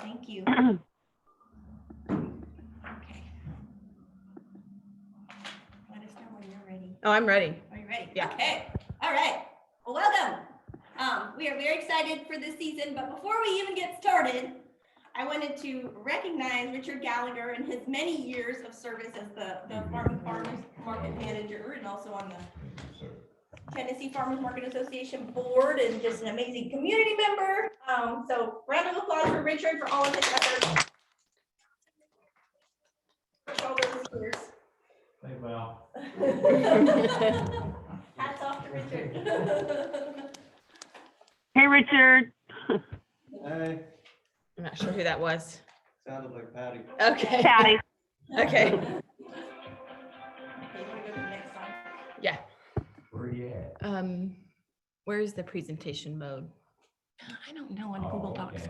Thank you. Okay. Let us know when you're ready. Oh, I'm ready. Are you ready? Yeah. Okay. All right. Well, welcome. We are very excited for this season, but before we even get started, I wanted to recognize Richard Gallagher and his many years of service as the Farmers Market Manager and also on the Tennessee Farmers Market Association board, and just an amazing community member. So round of applause for Richard for all of his efforts. For all those years. Hey, well. Hats off to Richard. Hey, Richard. Hey, I'm not sure who that was. sounded like Patty. Okay. Patty. Okay. Okay, you wanna go to the next slide? Yeah. Where you at? Where's the presentation mode? I don't know on Google Docs.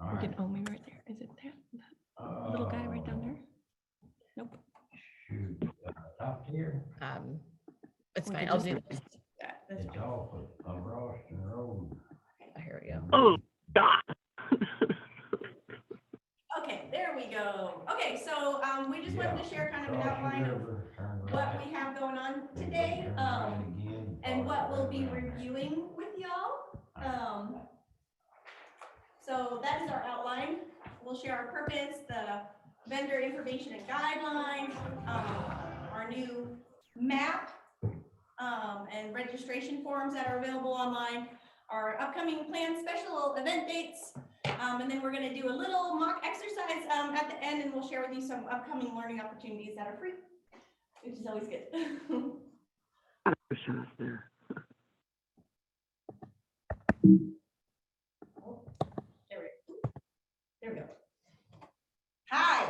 All We right. can, oh, maybe right there. Is it there? That little guy right down there? Nope. Shoot, top tier. It's We fine. could I'll just do do this. It's off of Ralston Road. Oh, here we go. Oh, stop. Okay, there we go. Okay, so we just wanted to share kind of an outline of what we have going on today, and what we'll be reviewing with y'all. So that is our outline. We'll share our purpose, the vendor information and guidelines, our new map, and registration forms that are available online, our upcoming planned special event dates, and then we're going to do a little mock exercise at the end, and we'll share with you some upcoming learning opportunities that are free, which is always good. There we go. Hi.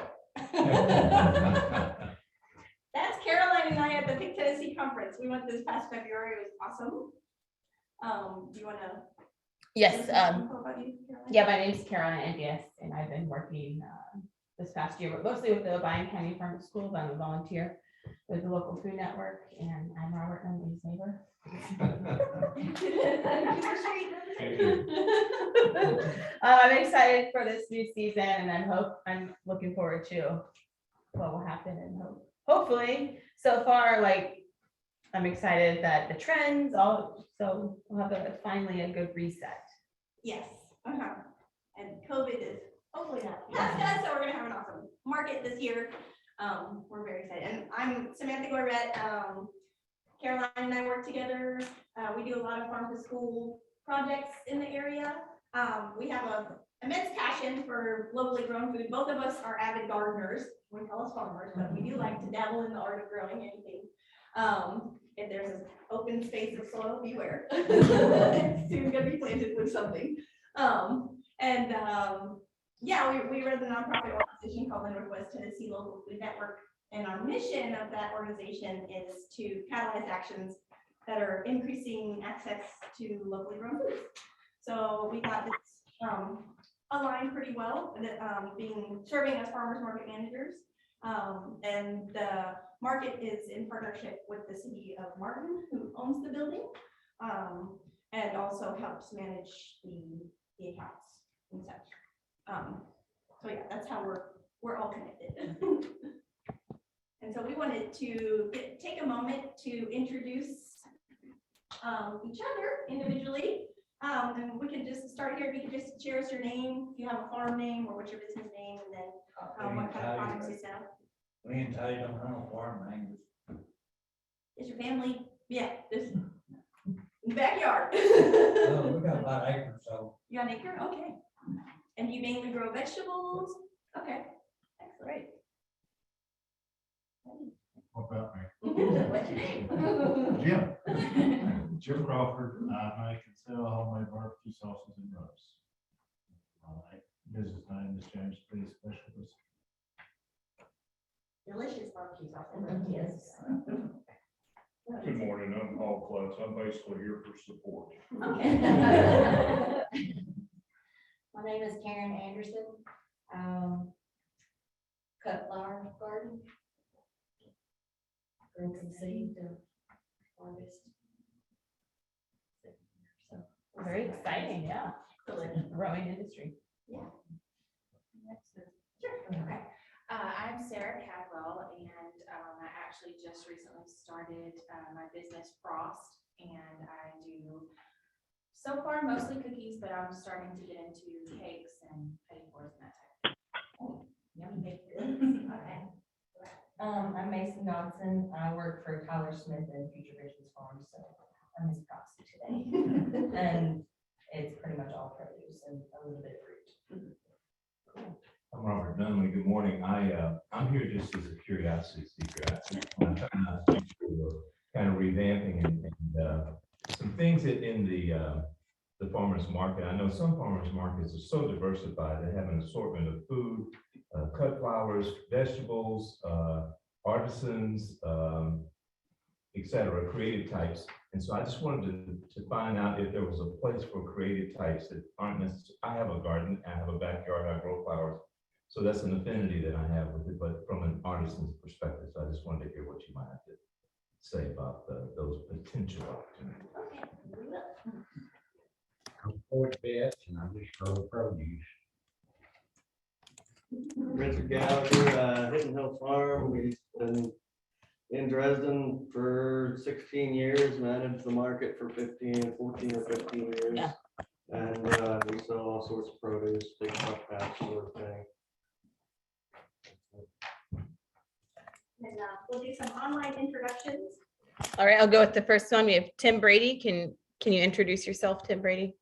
That's Caroline and I at the Big Tennessee Conference. We went this past February. It was awesome. Do you want to? Yes. Yeah, Yeah, my name's Caroline Envious, and I've been working this past year, but mostly with the Lyon County Farm Schools. I'm a volunteer with the local food network, and I'm Robert Emily's neighbor. I'm excited for this new season, and I'm looking forward to what will happen, and hopefully, so far, like, I'm excited that the trends so we'll have finally a good reset. Yes. And COVID is hopefully not past us, so we're gonna have an awesome market this year. We're very excited. And I'm Samantha Gorvet. Caroline and I work together. We do a lot of farm to school projects in the area. We have an immense passion for locally grown food. Both of us are avid gardeners. We call us farmers, but we do like to dabble in the art of growing anything. If there's an open space of soil, beware. It's soon gonna be planted with something. Yeah, we run the nonprofit organization called the Northwest Tennessee Local Food Network. And our mission of that organization is to catalyze actions that are increasing access to locally grown foods. So we got this aligned pretty well, serving as farmers market managers. And the market is in partnership with the city of Martin, who owns the building, and also helps manage the accounts and such. So yeah, that's how we're all connected. And so we wanted to take a moment to introduce each other individually. And we can just start here. If you could just share us your name, if you have a farm name or what's your business name, and then what kind of products you sell. We can tell you don't have a farm language. Is your family? Yeah, this backyard. Oh, we got about an acre, so. You got an acre? Okay. And you mainly grow vegetables? Okay. Excellent. Great. What about me? What's your name? Jim. Jim Crawford. I can sell homemade barbecue sauces and rubs. My business name is James P. Specialist. Delicious barbecue sauce. Yes. Good morning, I'm Paul Klutz. I'm basically here for support. Okay. My name is Karen Anderson. Cut flower garden. Grow some seed to harvest. So Very exciting, yeah. Growing industry. Yeah. I'm Sarah Cadwell, and I actually just recently started my business Frost, and I do so far mostly cookies, but I'm starting to get into cakes and petty fours and that type. Yummy baked goods. Okay. I'm Mason Dodson. I work for Tyler Smith and Future Visions Farm, so I'm his proxy today. And it's pretty much all produce and a little bit of fruit. I'm Robert Dunley. Good morning. I'm here just as a curiosity seeker. I'm kind of revamping and some things in the farmer's market. I know some farmers markets are so diversified. They have an assortment of food, cut flowers, vegetables, artisans, et cetera, creative types. And so I just wanted to find out if there was a place for creative types that aren't necessarily, I have a garden, I have a backyard, I grow flowers. So that's an affinity that I have with it, but from an artisan's perspective. So I just wanted to hear what you might have to say about those potential opportunities. Okay, we will. I'm Fort Beth and I just grow produce. Richard Gallagher, Hidden Hill Farm. We've been in Dresden for 16 years, managed the market for 14 or 15 years. Yeah. And we sell all sorts of produce, big truck patch sort of thing. And we'll do some online introductions. All right, I'll go with the first one. We have Tim Brady. Can you introduce yourself, Tim Brady?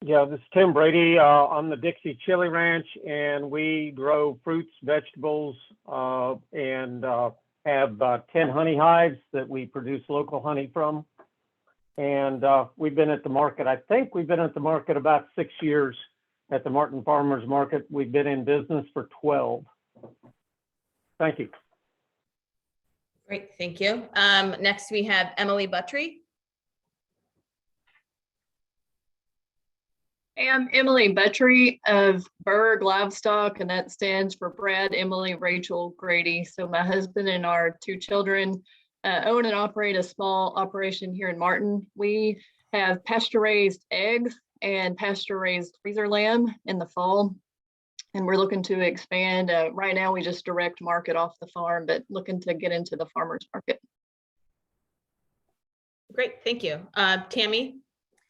Yeah, this is Tim Brady on the Dixie Chili Ranch, and we grow fruits, vegetables, and have 10 honey hives that we produce local honey from. And we've been at the market, I think we've been at the market about 6 years at the Martin Farmers Market. We've been in business for 12. Thank you. Great, thank you. Next we have Emily Buttry. I'm Emily Buttry of Berg Livestock, and that stands for Brad, Emily, Rachel, Grady. So my husband and our 2 children own and operate a small operation here in Martin. We have pasture-raised eggs and pasture-raised freezer lamb in the fall, and we're looking to expand. Right now, we just direct market off the farm, but looking to get into the farmer's market. Great, thank you. Tammy.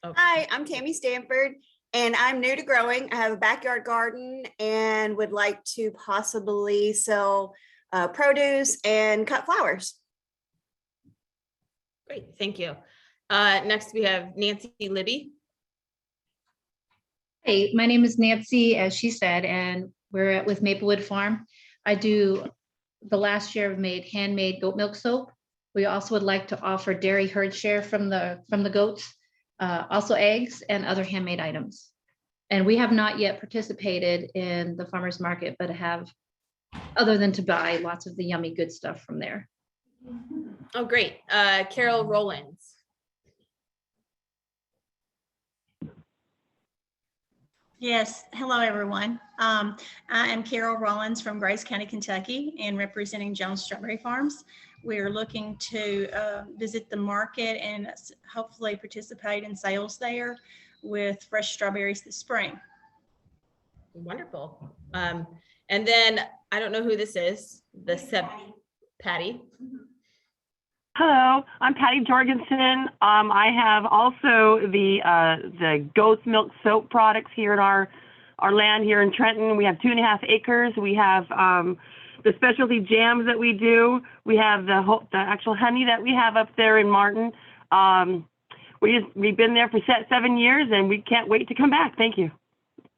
Oh. Hi, I'm Tammy Stanford, and I'm new to growing. I have a backyard garden and would like to possibly sell produce and cut flowers. Great, thank you. Next we have Nancy Libby. Hey, my name is Nancy, as she said, and we're with Maplewood Farm. I do, the last year I've made handmade goat milk soap. We also would like to offer dairy herd share from the goats, also eggs and other handmade items. And we have not yet participated in the farmer's market, but have, other than to buy lots of the yummy good stuff from there. Oh, great. Carol Rollins. Yes, hello everyone. I am Carol Rollins from Grace County, Kentucky, and representing Jones Strawberry Farms. We are looking to visit the market and hopefully participate in sales there with fresh strawberries this spring. Wonderful. And then I don't know who this is. Patty. Hello, I'm Patty Jorgensen. I have also the goat's milk soap products here in our land here in Trenton. We have 2.5 acres. We have the specialty jams that we do. We have the actual honey that we have up there in Martin. We've been there for 7 years, and we can't wait to come back. Thank you.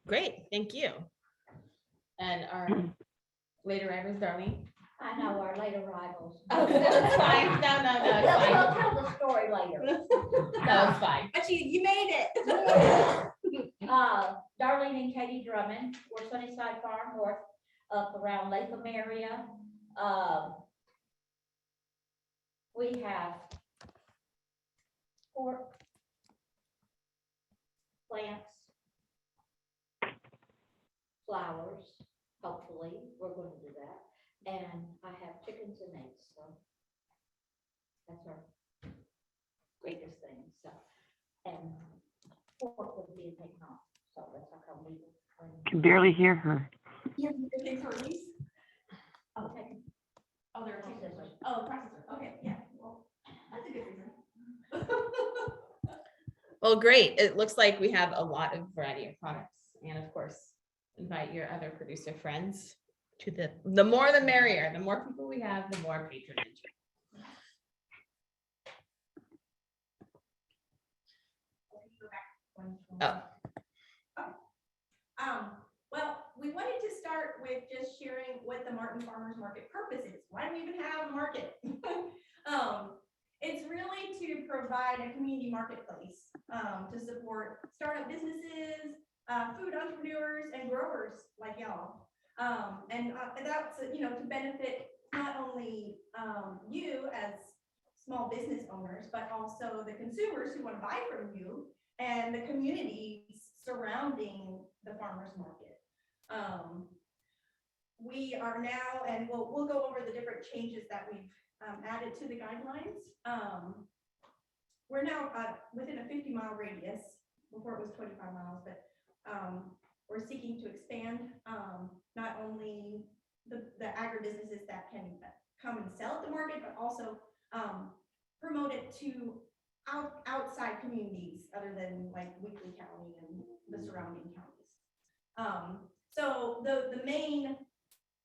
Great, thank you. And our later arrivals, Darlene. I know our late arrivals. Oh, that's fine. No, it's fine. We'll tell the story later. No, it's fine. But you made it. Darlene and Katie Drummond, we're Sunnyside Farm North, up around Latham area. We have pork, plants, flowers, hopefully, we're going to do that. And I have chickens and eggs, so that's our greatest thing, so. And pork would be taken off, so that's how come we. Can barely hear her. Oh, there are two different, oh, processor, okay, yeah, well, that's a good reason. Well, great. It looks like we have a lot of variety of products. And of course, invite your other producer friends to the more the merrier. The more people we have, the more patronage. Oh, Well, we wanted to start with just sharing what the Martin Farmers Market purpose is. Why do we even have a market? It's really to provide a community marketplace to support startup businesses, food entrepreneurs, and growers like y'all. And that's, to benefit not only you as small business owners, but also the consumers who want to buy from you and the communities surrounding the farmers market. We are now, and we'll go over the different changes that we've added to the guidelines. We're now within a 50-mile radius. Before it was 25 miles, but we're seeking to expand not only the agribusinesses that can come and sell at the market, but also promote it to outside communities other than like Weakley County and the surrounding counties. So the main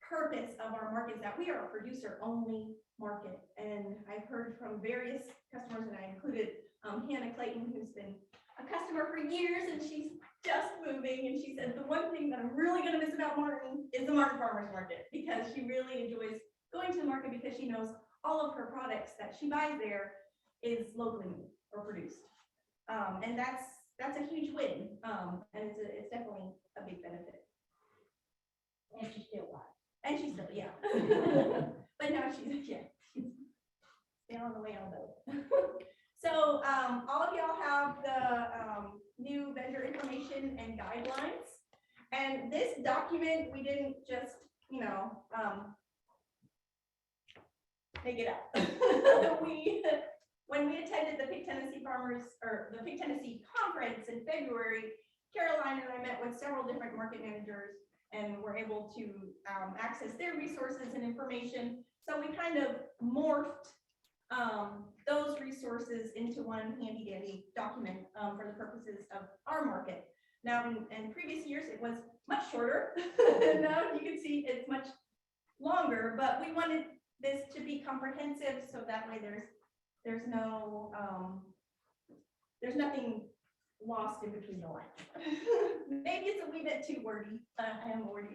purpose of our market is that we are a producer-only market, and I've heard from various customers, and I included Hannah Clayton, who's been a customer for years, and she's just moving, and she said the one thing that I'm really going to miss about Martin is the Martin Farmers Market, because she really enjoys going to the market because she knows all of her products that she buys there is locally made or produced, and that's a huge win, and it's definitely a big benefit. And she still lives. And she's still, yeah. But now she's still on the way on boat. So all of y'all have the new vendor information and guidelines. And this document, we didn't just, make it up. When we attended the Pig Tennessee Farmers, or the Pig Tennessee Conference in February, Caroline and I met with several different market managers and were able to access their resources and information. So we kind of morphed those resources into one handy dandy document for the purposes of our market. Now, in previous years, it was much shorter. Now you can see it's much longer, but we wanted this to be comprehensive, so that way there's nothing lost in between the lines. Maybe it's a wee bit too wordy.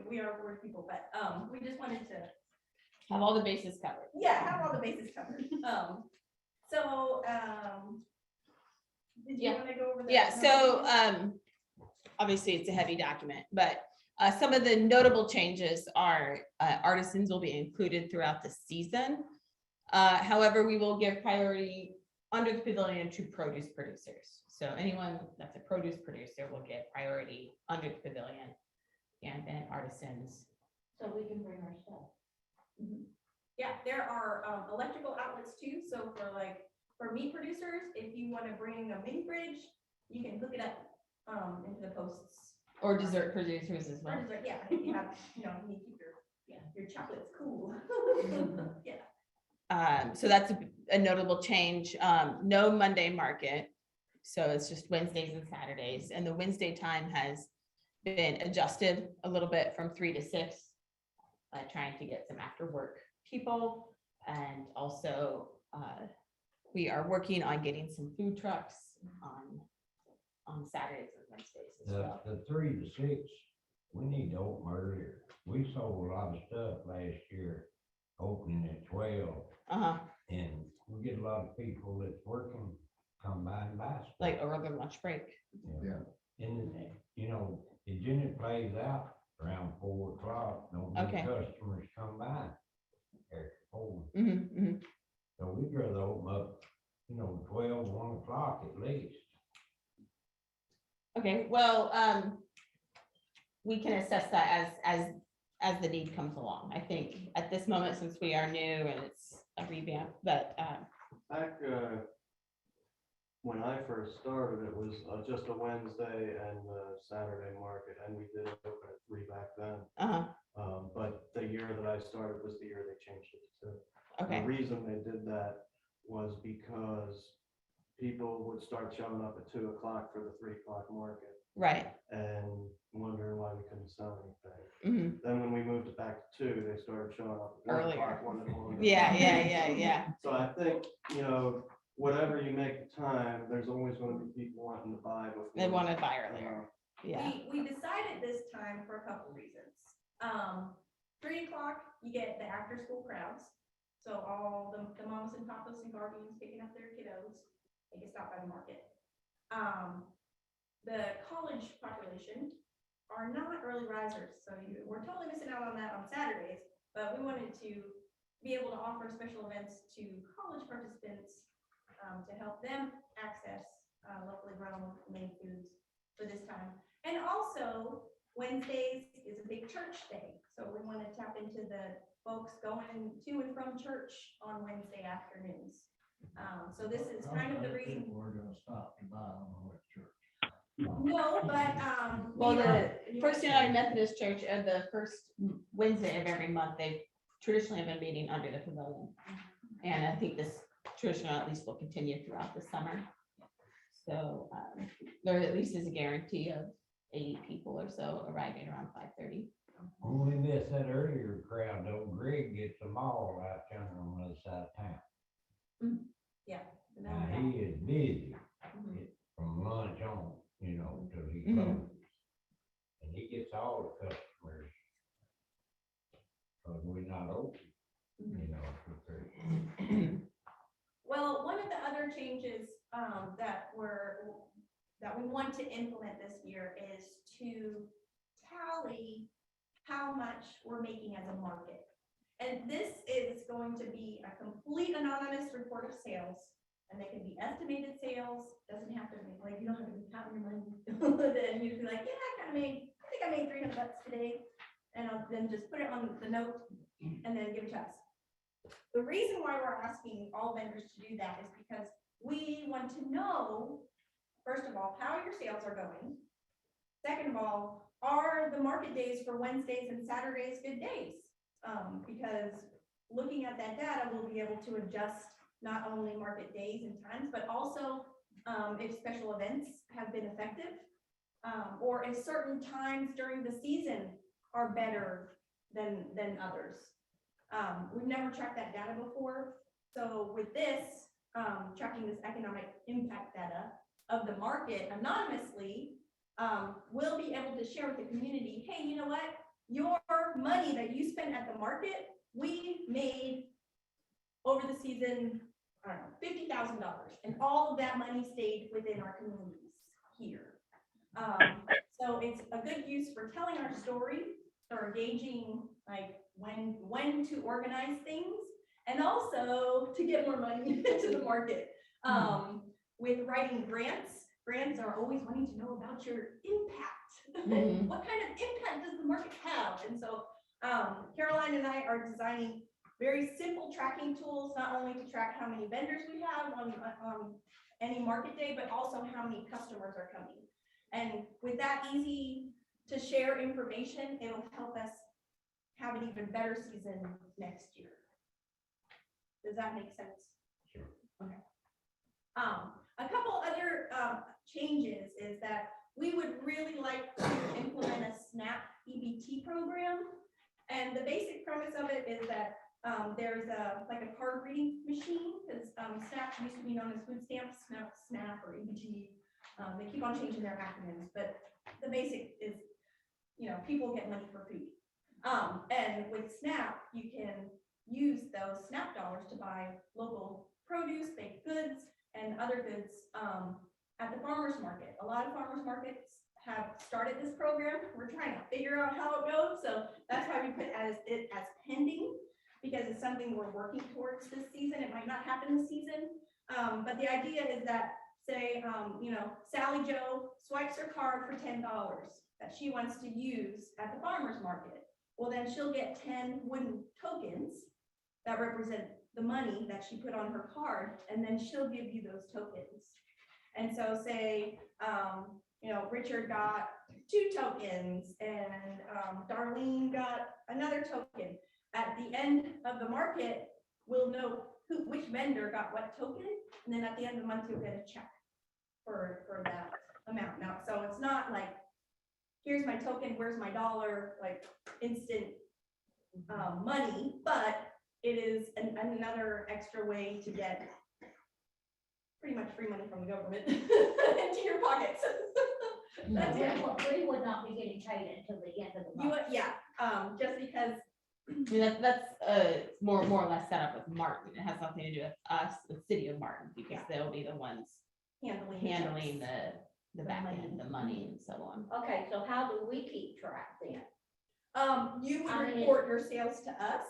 We are word people, but we just wanted to have all the bases covered. Yeah, have all the bases covered. Did you want to go over that? Yeah, so obviously it's a heavy document, but some of the notable changes are artisans will be included throughout the season. However, we will give priority under the pavilion to produce producers. So anyone that's a produce producer will get priority under the pavilion, and then artisans. So we can bring our stuff. Mm-hmm. Yeah, there are electrical outlets too. So for meat producers, if you want to bring a mini fridge, you can hook it up into the posts. Or dessert producers as well. Or dessert, yeah, if you have, you need to keep your chocolates cool. Yeah. So that's a notable change. No Monday market. So it's just Wednesdays and Saturdays. And the Wednesday time has been adjusted a little bit from 3 to 6, trying to get some after work people. And also we are working on getting some food trucks on Saturdays and Wednesdays as well. The 3 to 6, we need to open earlier. We sold a lot of stuff last year, opening at 12. And we get a lot of people that's working come by and buy stuff. Like over their lunch break. Yeah. And it generally plays out around 4 o'clock. No customers come by after 4. So we'd rather open up, 12, 1 o'clock at least. Okay, well, we can assess that as the need comes along. I think at this moment, since we are new and it's a revamp, but back when I first started, it was just a Wednesday and a Saturday market, and we did open at 3 back then. But the year that I started was the year they changed it to 2. Okay. The reason they did that was because people would start showing up at 2 o'clock for the 3 o'clock market Right. and wondering why we couldn't sell anything. Mhm. Then when we moved it back to 2, they started showing up at 1 Earlier. o'clock, 1 in the morning. Yeah. So I think, whatever you make the time, there's always gonna be people wanting to buy before. They want to buy earlier. Yeah. We decided this time for a couple reasons. 3 o'clock, you get the after-school crowds. So all the moms and papas and guardians picking up their kiddos, they can stop by the market. The college population are not early risers, so we're totally missing out on that on Saturdays. But we wanted to be able to offer special events to college participants to help them access locally grown made foods for this time. And also, Wednesdays is a big church day, so we want to tap into the folks going to and from church on Wednesday afternoons. So this is kind of the reason. We're gonna stop to buy on the way to church. No, but, Well, we the are- First United Methodist Church, the first Wednesday of every month, they traditionally have been meeting under the pavilion. And I think this tradition at least will continue throughout the summer. So there at least is a guarantee of 80 people or so arriving around 5:30. Only missed that earlier crowd, though. Greg gets them all out there on the other side of town. Yeah. Now, he is busy Mhm. from lunch on, till he Mhm. closes. And he gets all the customers. Cause we're not open, for free. Well, one of the other changes that we want to implement this year is to tally how much we're making as a market. And this is going to be a complete anonymous report of sales. And they can be estimated sales, doesn't have to be like, you don't have to be counting your money. Then you can be like, yeah, I think I made $300 today. And I'll then just put it on the note and then give it to us. The reason why we're asking all vendors to do that is because we want to know, first of all, how your sales are going. Second of all, are the market days for Wednesdays and Saturdays good days? Because looking at that data, we'll be able to adjust not only market days and times, but also if special events have been effective, or if certain times during the season are better than others. We've never tracked that data before. So with this, tracking this economic impact data of the market anonymously, we'll be able to share with the community, hey, you know what? Your money that you spent at the market, we made over the season, I don't know, $50,000. And all of that money stayed within our communities here. So it's a good use for telling our story, for gauging like when to organize things, and also to get more money into the market. With writing grants are always wanting to know about your impact. What kind of impact does the market have? And so Caroline and I are designing very simple tracking tools, not only to track how many vendors we have on any market day, but also how many customers are coming. And with that easy to share information, it'll help us have an even better season next year. Does that make sense? Sure. Okay. A couple other changes is that we would really like to implement a SNAP EBT program. And the basic premise of it is that there's like a card reading machine, because SNAP used to be known as food stamps, now it's SNAP or EBT. They keep on changing their acronyms, but the basic is, people get money for food. And with SNAP, you can use those SNAP dollars to buy local produce, baked goods, and other goods at the farmer's market. A lot of farmers markets have started this program. We're trying to figure out how it goes. So that's why we put it as pending, because it's something we're working towards this season. It might not happen this season. But the idea is that, say, Sally Joe swipes her card for $10 that she wants to use at the farmer's market. Well, then she'll get 10 wooden tokens that represent the money that she put on her card, and then she'll give you those tokens. And so say, Richard got 2 tokens and Darlene got another token. At the end of the market, we'll know which vendor got what token, and then at the end of the month, you'll get a check for that amount. Now, so it's not like, here's my token, where's my dollar, like instant money, but it is another extra way to get pretty much free money from the government into your pockets. That's it. We would not be getting paid until the end of the You month. would, yeah, just because, I mean, that's more or less set up with Martin. It has something to do with us, the city of Martin, because they'll be the ones handling the back end, the money and so on. Okay, so how do we keep track then? you would I mean, report your sales to us,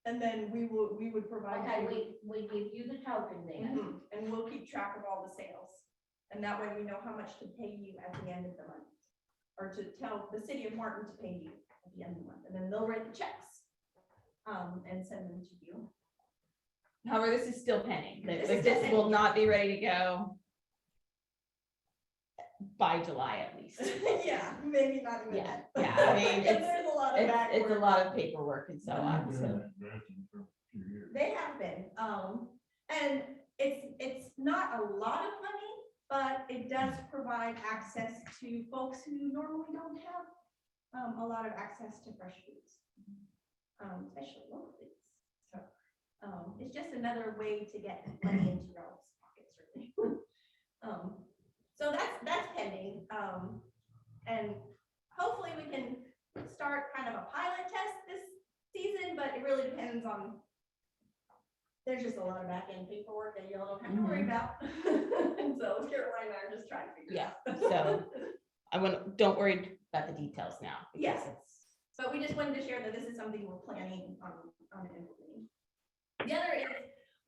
and then we would provide Okay, you. we give you the token then. Mhm, and we'll keep track of all the sales. And that way we know how much to pay you at the end of the month. Or to tell the city of Martin to pay you at the end of the month, and then they'll write the checks. And send them to you. However, this is still pending. This Like, is still this will pending. not be ready to go by July at least. Yeah, maybe not even Yeah, that. yeah, I mean, Because there's a lot of back it's a work. lot of paperwork and so on, so. They have been, and it's not a lot of money, but it does provide access to folks who normally don't have a lot of access to fresh foods, especially local foods. So, it's just another way to get money into your own pockets, really. So that's pending, and hopefully we can start kind of a pilot test this season, but it really depends on, there's just a lot of back end paperwork that y'all don't have to worry about. And so Caroline and I are just trying to figure it out. So don't worry about the details now. because Yes. it's- But we just wanted to share that this is something we're planning on implementing. The other is,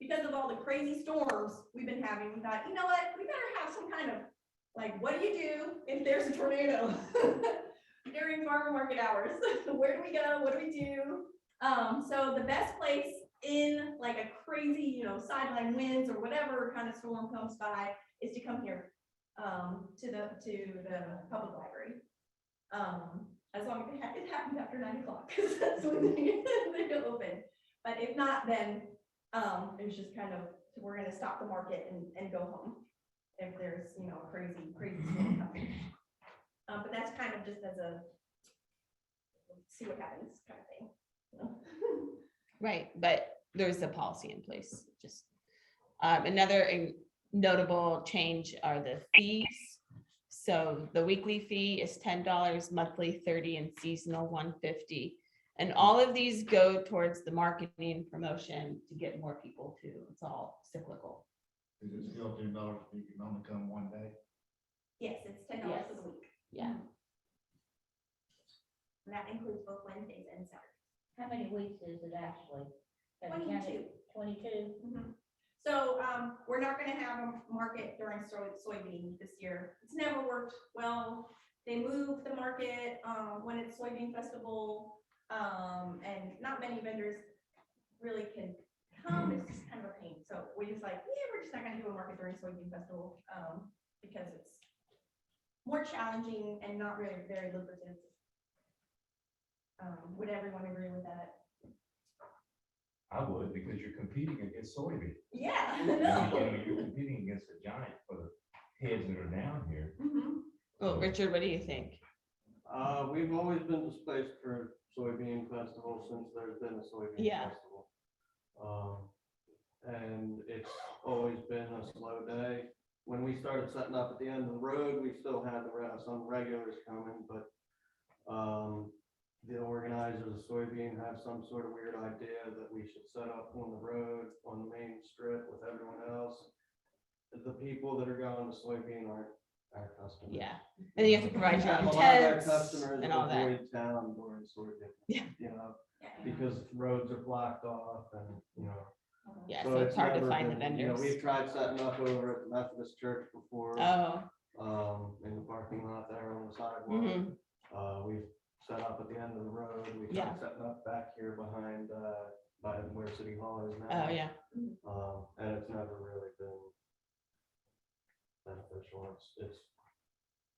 because of all the crazy storms we've been having, we thought, you know what, we better have some kind of, like, what do you do if there's a tornado during farmer market hours? Where do we go? What do we do? So the best place in like a crazy, sideline winds or whatever kind of storm comes by is to come here to the public library. As long as it happens after 9 o'clock, because that's when they open. But if not, then it's just kind of, we're gonna stop the market and go home if there's, crazy storm coming. But that's kind of just as a see what happens kind of thing. Right, but there's a policy in place, just. Another notable change are the fees. So the weekly fee is $10, monthly 30, and seasonal 150. And all of these go towards the marketing promotion to get more people to, it's all cyclical. Is it still $10 if you can only come one day? Yes, it's $10 Yes. for the week. Yeah. And that includes both Wednesdays and Saturdays. How many weeks is it actually? 22. 22? Mhm. So we're not gonna have a market during soybean this year. It's never worked well. They moved the market when it's soybean festival, and not many vendors really can come. It's just kind of a pain. So we just like, yeah, we're just not gonna do a market during soybean festival because it's more challenging and not really very lucrative. Would everyone agree with that? I would, because you're competing against soybean. Yeah. I You know, know. you're competing against a giant for the heads that are down here. Mhm. Well, Richard, what do you think? We've always been displaced for soybean festival since there's been a soybean Yeah. festival. And it's always been a slow day. When we started setting up at the end of the road, we still had some regulars coming, but the organizers of soybean have some sort of weird idea that we should set up on the road, on the main strip with everyone else. The people that are going to soybean aren't our customers. Yeah, and you have to provide your A own lot of our tents customers and all that. avoid town during soybean. Yeah. Because roads are blocked off and, Yeah, so it's hard to never find the been- vendors. We've tried setting up over at the Methodist Church before. Oh, In the parking lot there on the sidewalk. Mhm. We've set up at the end of the road. We Yeah. tried setting up back here behind, by where City Hall is now. oh, yeah. And it's never really been beneficial.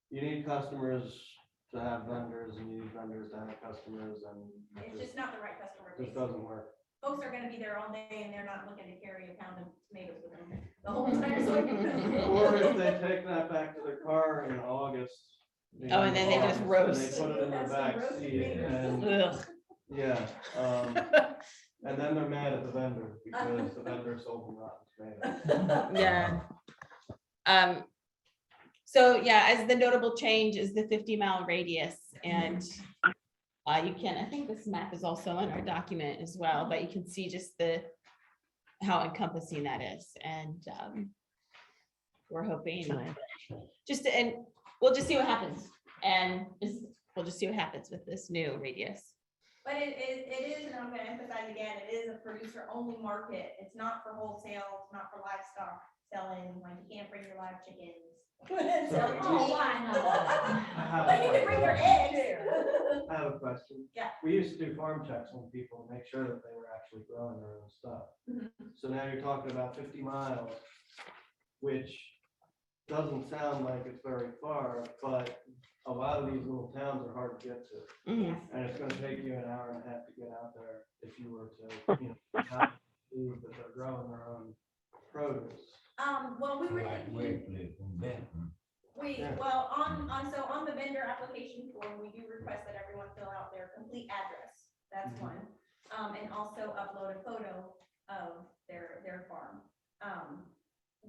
You need customers to have vendors and you need vendors to have customers and It's just not the right customer it base. just doesn't work. folks are gonna be there all day and they're not looking to carry a pound of tomatoes with them the whole entire summer. Or if they take that back to their car in August. Oh, and then they just and roast. They put it in the back seat and, Ugh. yeah, and then they're mad at the vendor because the vendor sold them rotten tomatoes. Yeah. So yeah, as the notable change is the 50-mile radius, and you can, I think this map is also in our document as well, but you can see just how encompassing that is, and we're hoping and we'll just see what happens, we'll just see what happens with this new radius. But it is, and I'm gonna emphasize again, it is a producer-only market. It's not for wholesale, it's not for livestock selling, like you can't bring your live chickens. Oh, why not? But you can bring your eggs. I have a question. Yeah. We used to do farm checks on people to make sure that they were actually growing their own stuff. So now you're talking about 50 miles, which doesn't sound like it's very far, but a lot of these little towns are hard to get to. Mhm. And it's gonna take you an hour and a half to get out there if you were to, not prove that they're growing their own produce. Well, we were Like thinking, Wycliffe and Benton. well, on the vendor application form, we do request that everyone fill out their complete address. That's one. And also upload a photo of their farm.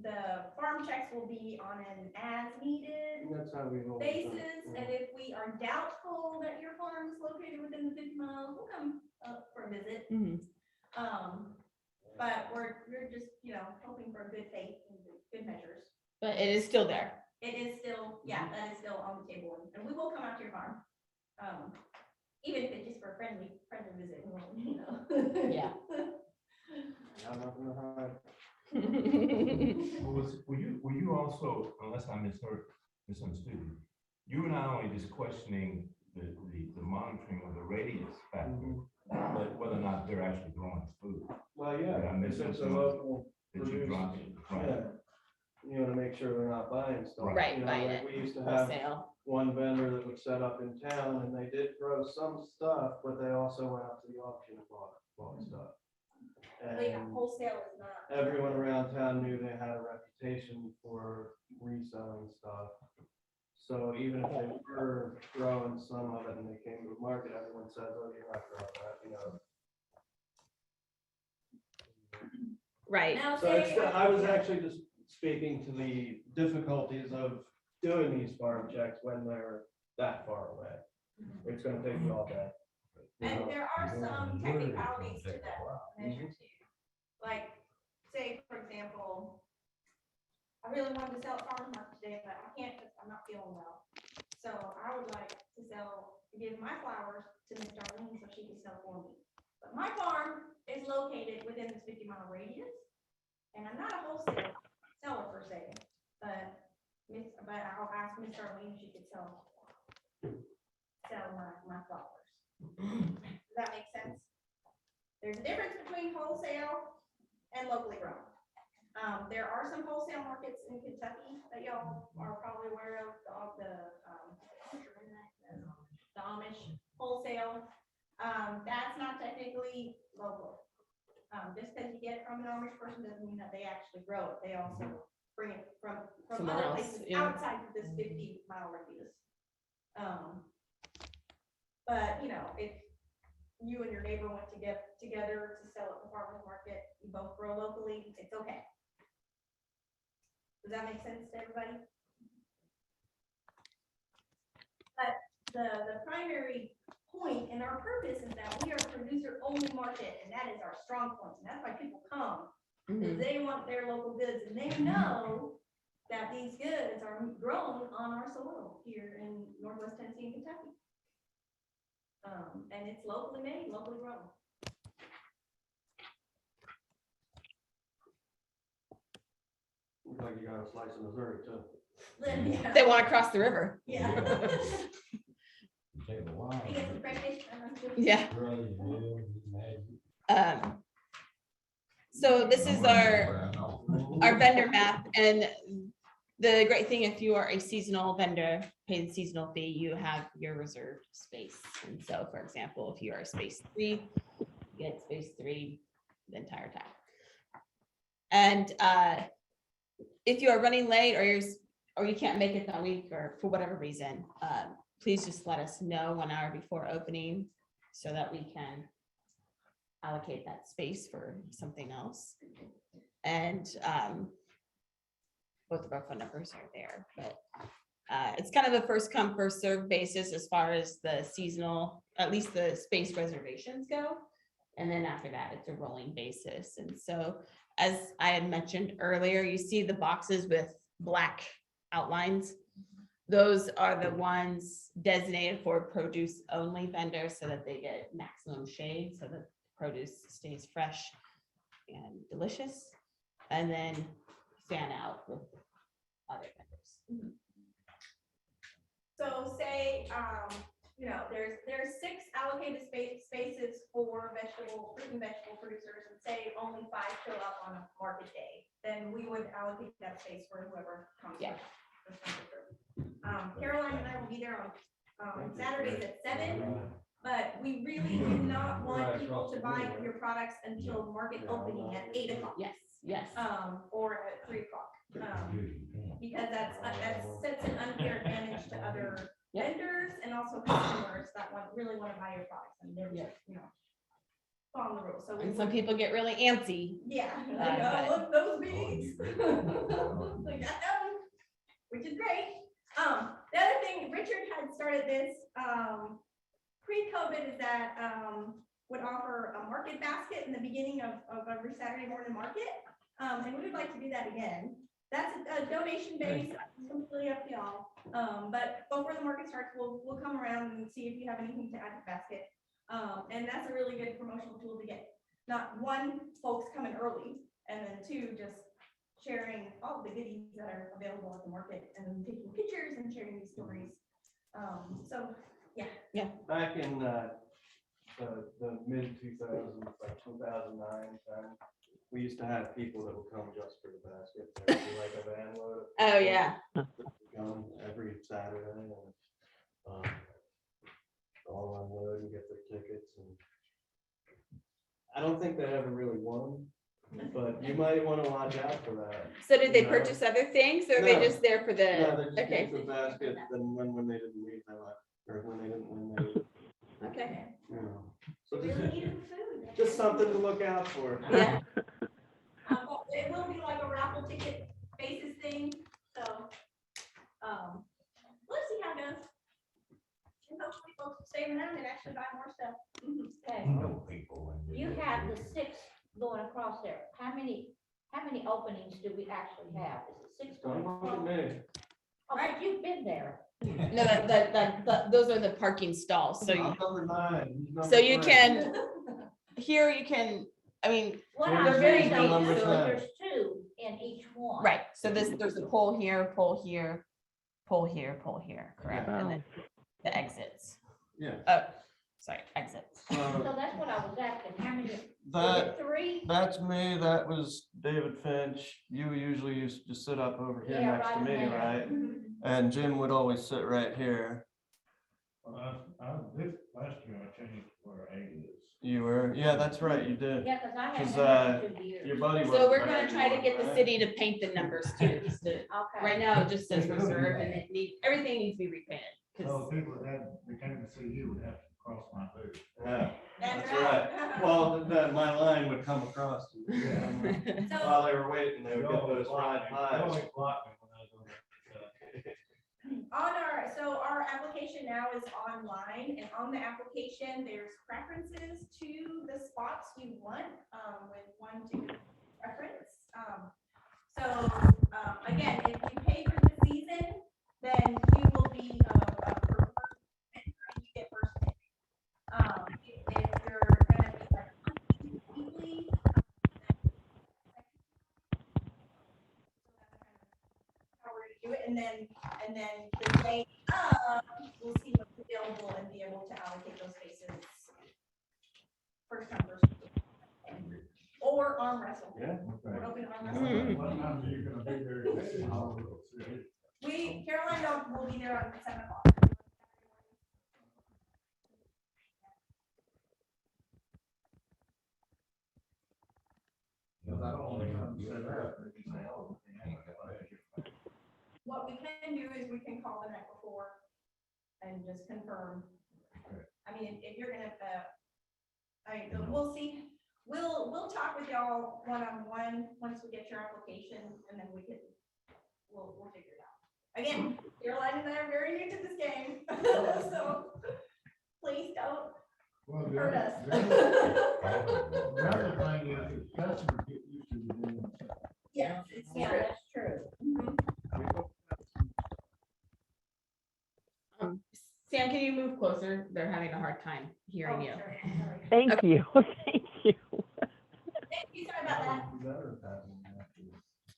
The farm checks will be on an as needed And that's how we've always done it, basis, yeah. and if we are doubtful that your farm is located within the 50 miles, we'll come up for a visit. But we're just, hoping for good faith and good measures. But it is still there. It is still, yeah, that is still on the table, and we will come out to your farm. Even if it's just for a friendly visit, Yeah. I'm not gonna hide. Were you also, unless I misunderstood you, you were not only just questioning the monitoring of the radius factor, but whether or not they're actually growing food. Well, yeah, Did I miss if it's a something local that you dropped it? producer, yeah. You wanna make sure they're not buying stuff. Right, You know, buying like it we used to have wholesale. one vendor that would set up in town and they did grow some stuff, but they also went out to the auction and bought stuff. And wholesale is not. everyone around town knew they had a reputation for reselling stuff. So even if they were growing some of it and they came to the market, everyone says, oh, you're not growing that, Right. Now, So say- I was actually just speaking to the difficulties of doing these farm checks when they're that far away. It's gonna take you all day. And there are some technicalities to that measure too. Like, say, for example, I really wanted to sell at farmer's market today, but I can't because I'm not feeling well. So I would like to give my flowers to Miss Darlene so she can sell for me. But my farm is located within this 50-mile radius. And I'm not a wholesale seller per se, but I'll ask Miss Darlene if she could sell my flowers. Does that make sense? There's a difference between wholesale and locally grown. There are some wholesale markets in Kentucky that y'all are probably aware of, the Amish wholesale. That's not technically local. Just because you get it from an Amish person doesn't mean that they actually grow it. They also bring it from Somewhere other else, places yeah. outside of this 50-mile radius. But if you and your neighbor want to get together to sell at the farmer's market, you both grow locally, it's okay. Does that make sense to everybody? But the primary point and our purpose is that we are a producer-only market, and that is our strong point, and that's why people come. Because they want their local goods, and they know that these goods are grown on our soil here in Northwest Tennessee and Kentucky. And it's locally made, locally grown. Looks like you got a slice of Missouri too. Yeah. They want to cross the river. Yeah. Take a while. You get some fresh fish, Yeah. Really, really magic. So this is our vendor map, and the great thing, if you are a seasonal vendor, pay the seasonal fee, you have your reserved space. And so, for example, if you are a space 3, get space 3 the entire time. And if you are running late or you can't make it that week or for whatever reason, please just let us know 1 hour before opening so that we can allocate that space for something else. And both of our phone numbers are there, but it's kind of a first come, first served basis as far as the seasonal, at least the space reservations go. And then after that, it's a rolling basis. And so, as I had mentioned earlier, you see the boxes with black outlines. Those are the ones designated for produce only vendors so that they get maximum shade so that produce stays fresh and delicious. And then fan out with other vendors. So say, there's 6 allocated spaces for fruit and vegetable producers, and say only 5 show up on a market day, then we would allocate that space for whoever comes. Yeah. Caroline and I will be there on Saturdays at 7, but we really do not want people to buy your products until market opening at 8 o'clock. Yes. Or at 3 o'clock. Because that sets an unfair advantage to other vendors and also customers that really want to buy your products, and they're just, following the rules. So And some people get really antsy. Yeah. but- Look, those beads. Like that, which is great. The other thing, Richard had started this pre-COVID, is that would offer a market basket in the beginning of every Saturday morning market. And we would like to do that again. That's a donation base, completely up to y'all. But before the market starts, we'll come around and see if you have anything to add to the basket. And that's a really good promotional tool to get, not 1, folks coming early, and then 2, just sharing all the goodies that are available at the market and then taking pictures and sharing these stories. So, yeah. Back in the mid 2000s, like 2009, we used to have people that would come just for the basket. There'd be like a van load. Of Oh, yeah. Come every Saturday and all unload and get their tickets. And I don't think they ever really won, but you might want to watch out for that. So did they No. purchase other things, or are they No. just there for the? No, they just Okay. get the basket, then when they didn't leave, they left, or when they didn't win, they, Okay. you know. So Really needed food. just something to look out for. Yeah. It will be like a raffle ticket basis thing, so, let's see how it goes. And hopefully folks will stay around and actually buy more stuff. Okay, you have the 6 going across there. How many openings do we actually have? Is it 6 going Don't look at across? me. Oh, but you've been there. No, those are the parking stalls, so I'm you, number 9. he's number so you 3. can, here you can, I mean, What They're I'm very saying deep, though is so- there's 2 in each one. right, so there's a pole here, pole here, pole here, pole here, correct, and then the exits. Yeah. Sorry, exits. So that's what I was asking. How many? Is That, it 3? that's me, that was David Finch. You usually used to sit up over here Yeah, next to right me, there. right? And Jim would always sit right here. This last year I changed where 8 is. You were, yeah, that's right, you did. Yeah, because I haven't 'Cause, had it in 2 years. Your buddy was. So we're gonna try to get the city to paint the numbers too, just to, Okay. right now it just says reserve and everything needs to be repainted. So 'cause- people that came to see you would have to cross my booth. Yeah, That's that's right. Well, my line would come across. So, While they were waiting, they would get those fried pies. our application now is online, and on the application, there's preferences to the spots you want, with 1 to preference. Again, if you pay for the season, then you will be, preferred and you get first pick. If you're gonna be like weekly, how we're gonna do it, and then the day of, we'll see what's available and be able to allocate those spaces. First come, first served. Or arm wrestle. Yeah. We're open arm wrestle. What time are you gonna be there? Caroline will be there on 7 o'clock. and just confirm. I mean, if you're gonna, we'll see. We'll talk with y'all one-on-one once we get your application, and then we'll figure it out. Again, Caroline and I are very new to this game, so please don't hurt us. The other thing is, customers get used to the doing themselves. Yes, Yeah, that's true. Sam, can you move closer? They're having a hard time hearing you. Thank you, thank you. Thank you, sorry about that. Better at that than that is.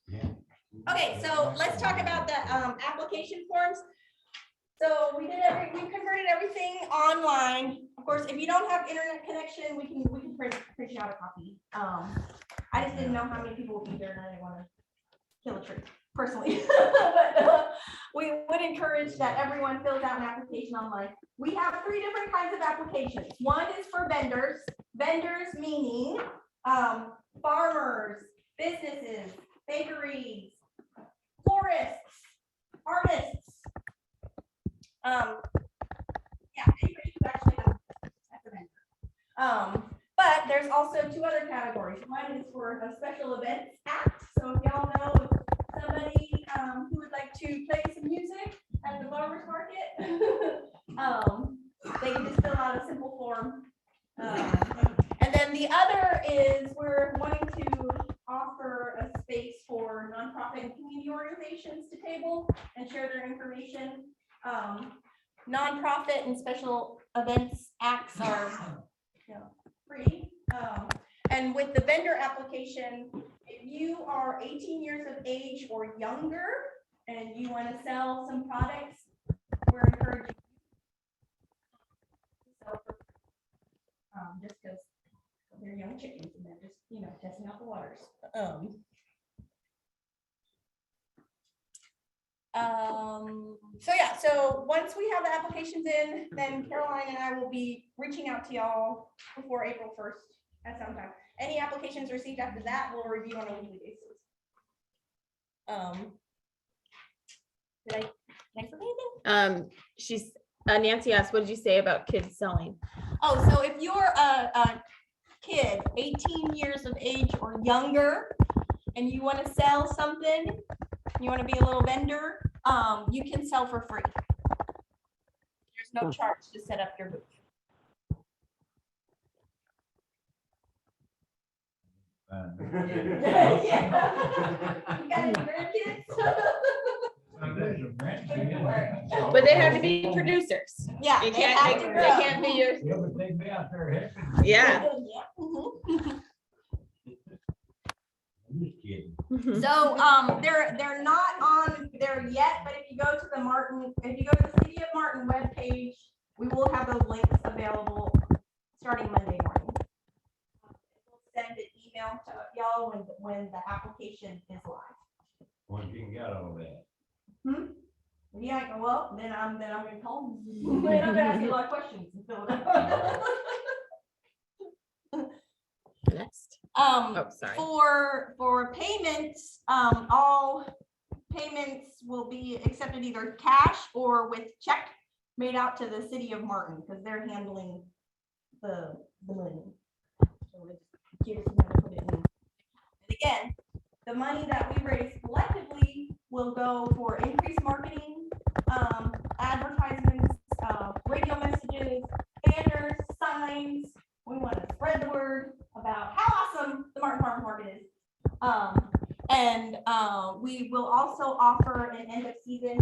Yeah. Okay, so let's talk about the application forms. So we converted everything online. Of course, if you don't have internet connection, we can print you out a copy. I just didn't know how many people would be there and I didn't want to kill a tree personally. But we would encourage that everyone fills out an application online. We have 3 different kinds of applications. One is for vendors. Vendors meaning farmers, businesses, bakeries, florists, artists. Yeah, anybody who actually has a vendor. But there's also 2 other categories. One is for a special events act. So if y'all know somebody who would like to play some music at the farmer's market, they can just fill out a simple form. And then the other is we're wanting to offer a space for nonprofit and community organizations to table and share their information. Nonprofit and special events acts are free. And with the vendor application, if you are 18 years of age or younger and you want to sell some products, we're encouraging you to sell for just because they're young chickens and they're just, testing out the waters. So once we have the applications in, then Caroline and I will be reaching out to y'all before April 1st at some time. Any applications received after that, we'll review on a weekly basis. Did I forget anything? Nancy asked, what did you say about kids selling? Oh, so if you're a kid, 18 years of age or younger, and you want to sell something, you want to be a little vendor, you can sell for free. There's no charge to set up your booth. But they have to be producers. Yeah, They they have to grow. can't be your, Yeah, but they be out there helping. yeah. Mhm. I'm just kidding. So they're not on there yet, but if you go to the City of Martin webpage, we will have those links available starting Monday morning. We'll send an email to y'all when the application is live. Once you can get all that. Yeah, well, then I'm gonna call them. Then I'm gonna ask you a lot of questions and fill it out. Next. Sorry. For payments, all payments will be accepted either cash or with check made out to the City of Martin because they're handling the money. So it's just gonna put it in. And again, the money that we raise collectively will go for increased marketing, advertisements, radio messages, banners, signs. We want to spread the word about how awesome the Martin Farmers Market is. And we will also offer an end of season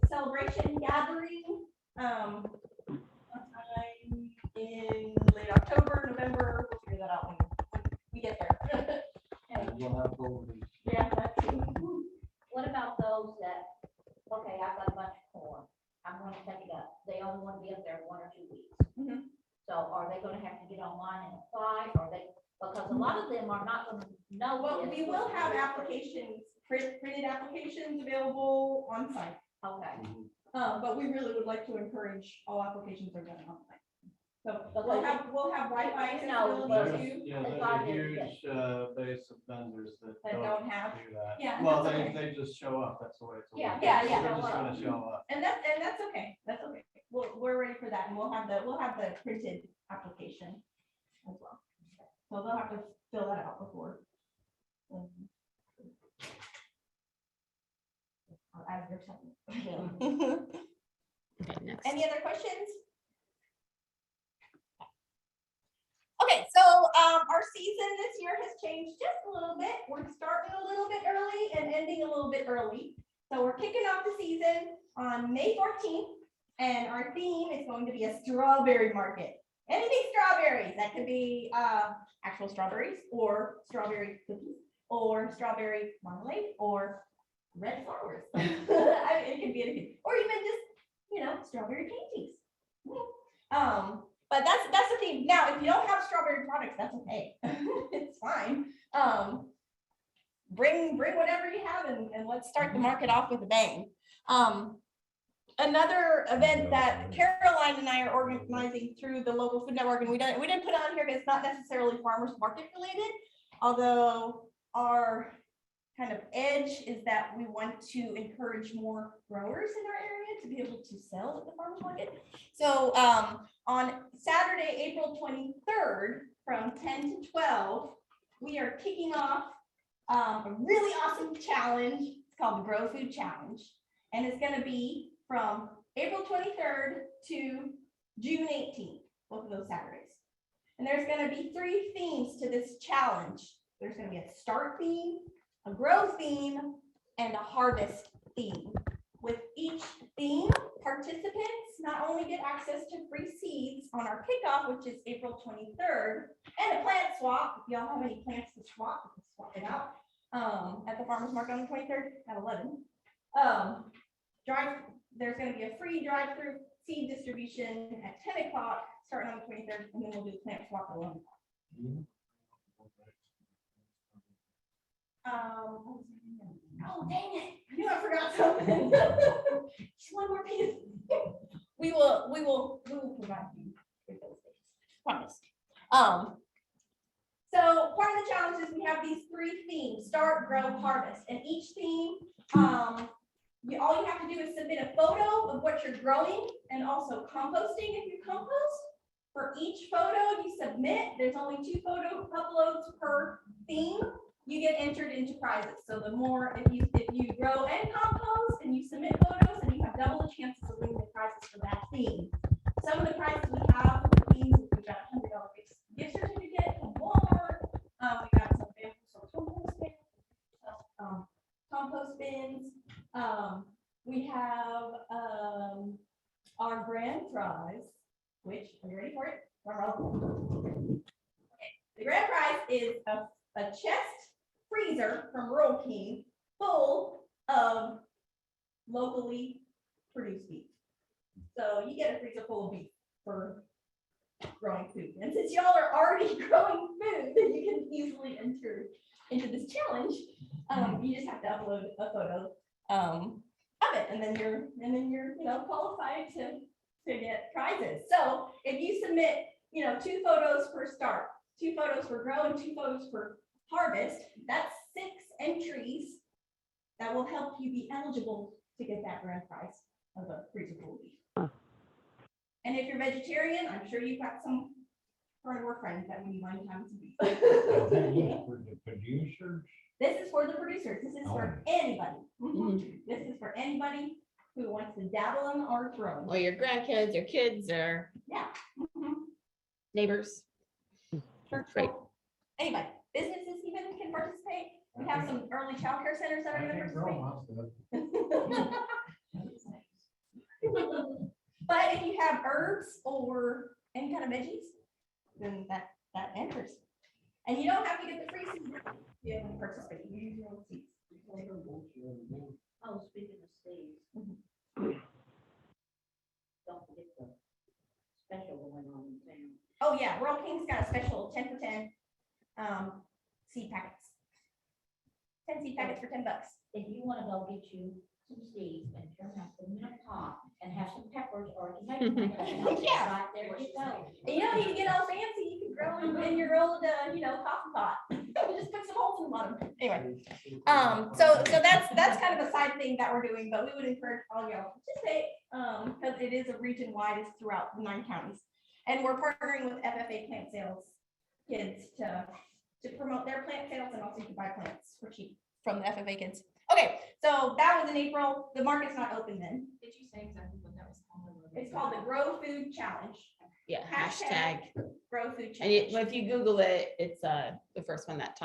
celebration gathering in late October, November. We'll figure that out when we get there. We'll have both of these. Yeah, that's true. What about those that, okay, I've got a bunch of corn, I'm gonna take it up, they only want to be up there 1 or 2 weeks. So are they gonna have to get online and apply, or because a lot of them are not gonna know. Well, this. we will have applications, printed applications available on site. Okay. But we really would like to encourage all applications are done online. So we'll have Wi-Fi No, accessibility too. Yeah, That's there's why a I did it. huge base of vendors that That don't don't have, do that. yeah, Well, that's they, okay. they just show up, that's the way it's. Yeah, yeah, They're yeah. just gonna show up. And that's okay, that's okay. We're ready for that, and we'll have the printed application as well. So they'll have to fill that out before. I'll add their something. Okay, next. Any other questions? Okay, so our season this year has changed just a little bit. We're starting a little bit early and ending a little bit early. So we're kicking off the season on May 14th, and our theme is going to be a strawberry market. Anything strawberries, that could be actual strawberries or strawberry cookies or strawberry marmalade or red flowers. I mean, it could be anything, or even just, strawberry paintings. But that's the theme. Now, if you don't have strawberry products, that's okay. It's fine. Bring whatever you have and let's start the market off with a bang. Another event that Caroline and I are organizing through the local food network, and we didn't put it on here because it's not necessarily farmers market related, although our kind of edge is that we want to encourage more growers in our area to be able to sell at the farmers market. So on Saturday, April 23rd, from 10 to 12, we are kicking off a really awesome challenge. It's called the Grow Food Challenge, and it's going to be from April 23rd to June 18th, both of those Saturdays. And there's going to be 3 themes to this challenge. There's going to be a start theme, a grow theme, and a harvest theme. With each theme, participants not only get access to free seeds on our kickoff, which is April 23rd, and a plant swap. If y'all have any plants to swap, we can swap it out at the farmers market on the 23rd at 11. There's going to be a free drive-through seed distribution at 10 o'clock, starting on the 23rd, and then we'll do plant swap at 11 o'clock. Oh, dang it. I knew I forgot something. Just one more piece. We will provide you with those things. Promise. So part of the challenge is we have these 3 themes: start, grow, harvest. And each theme, all you have to do is submit a photo of what you're growing and also composting if you compost. For each photo you submit, there's only 2 photo uploads per theme. You get entered into prizes. So the more, if you grow and compost and you submit photos, and you have double the chances of winning the prizes for that theme. Some of the prizes we have for the themes, we've got a $100 gift certificate from Walmart. We got some compost bins. We have our grand prize, which, are you ready for it? Okay. The grand prize is a chest freezer from Rural King full of locally produced beef. So you get a freezer full of beef for growing food. And since y'all are already growing food, then you can easily enter into this challenge. You just have to upload a photo of it, and then you're qualified to get prizes. So if you submit 2 photos for start, 2 photos for grow, and 2 photos for harvest, that's 6 entries that will help you be eligible to get that grand prize of a freezer full of beef. And if you're vegetarian, I'm sure you've got some carnivore friends that when you want to have some beef. For the producers. This is for the producers. This is for anybody. This is for anybody who wants to dabble in art growing. Or your grandkids, your kids, or Yeah. neighbors. Great. Anybody, businesses even can participate. We have some early childcare centers that are going to participate. But if you have herbs or any kind of veggies, then that enters. And you don't have to get the free seeds. You have to participate. You use your own seeds. Oh, speaking of seeds. Don't forget the special going on in town. Oh yeah, Rural King's got a special 10 for 10 seed packets. 10 seed packets for $10. If you want to go get you some seeds and turn them in a pot and have some peppers or tomato plants. Yeah. Right there you go. And you don't need to get all fancy, you can grow them in your old, coffee pot. You just put some holes in the bottom. Anyway, so that's kind of a side thing that we're doing, but we would encourage all y'all to participate, because it is a region-wide, it's throughout the 9 counties. And we're partnering with FFA Plant Sales Kids to promote their plant sales, and also you can buy plants for cheap from the FFA kids. Okay, so that was in April. The market's not open then. Did you say exactly what that was called? It's called the Grow Food Challenge. Yeah, Hashtag Grow Food And you, Challenge. if you Google it, it's the first one that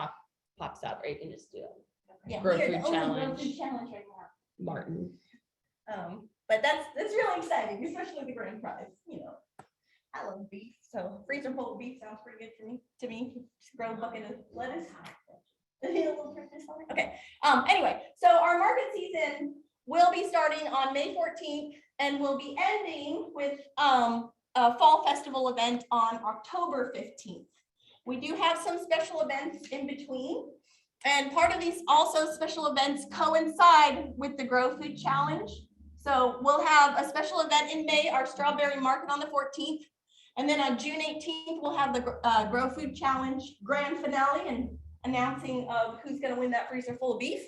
pops up, or you can just do it. Yeah, Grow we are Food the only Grow Challenge. Food Challenge right now. Martin. But that's really exciting, especially the grand prize, I love beef, so freezer full of beef sounds pretty good to me. Just grow a bucket of lettuce. A little freshness on it. Okay, anyway, so our market season will be starting on May 14th and will be ending with a fall festival event on October 15th. We do have some special events in between, and part of these also special events coincide with the Grow Food Challenge. So we'll have a special event in May, our strawberry market on the 14th. And then on June 18th, we'll have the Grow Food Challenge grand finale and announcing of who's going to win that freezer full of beef.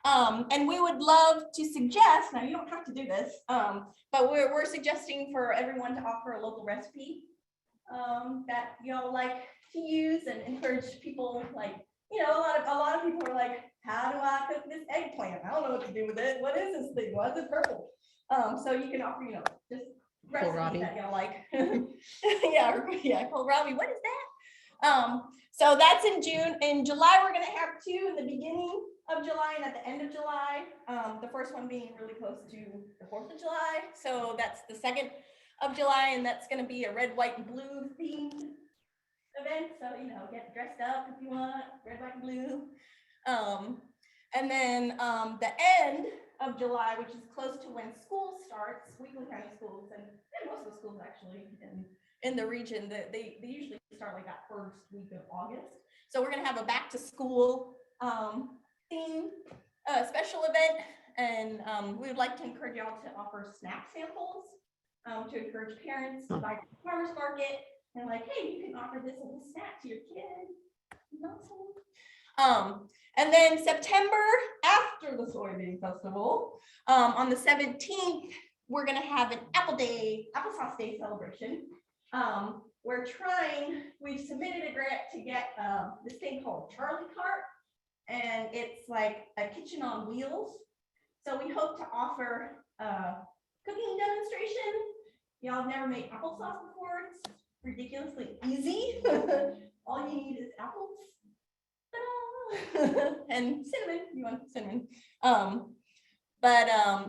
And we would love to suggest, now you don't have to do this, but we're suggesting for everyone to offer a local recipe that y'all like to use, and encourage people, like, a lot of people are like, how do I cook this eggplant? I don't know what to do with it. What is this thing? Why is it purple? So you can offer, just recipes that y'all like. yeah, kohlrabi, what is that? So that's in June. In July, we're gonna have 2 in the beginning of July and at the end of July. The first one being really close to the 4th of July. So that's the 2nd of July, and that's gonna be a red, white, and blue themed event. So, get dressed up if you want, red, white, and blue. And then the end of July, which is close to when school starts, Wheatland County schools, and most of the schools actually in the region, that they usually start like that first week of August. So we're gonna have a back to school theme special event, and we would like to encourage y'all to offer snack samples to encourage parents to buy to the farmers market, and like, hey, you can offer this as a snack to your kid. And then September, after the soybean festival, on the 17th, we're gonna have an applesauce day celebration. We've submitted a grant to get this thing called Charlie Cart, and it's like a kitchen on wheels. So we hope to offer a cooking demonstration. Y'all have never made applesauce before. It's ridiculously easy. All you need is apples. And cinnamon, you want cinnamon.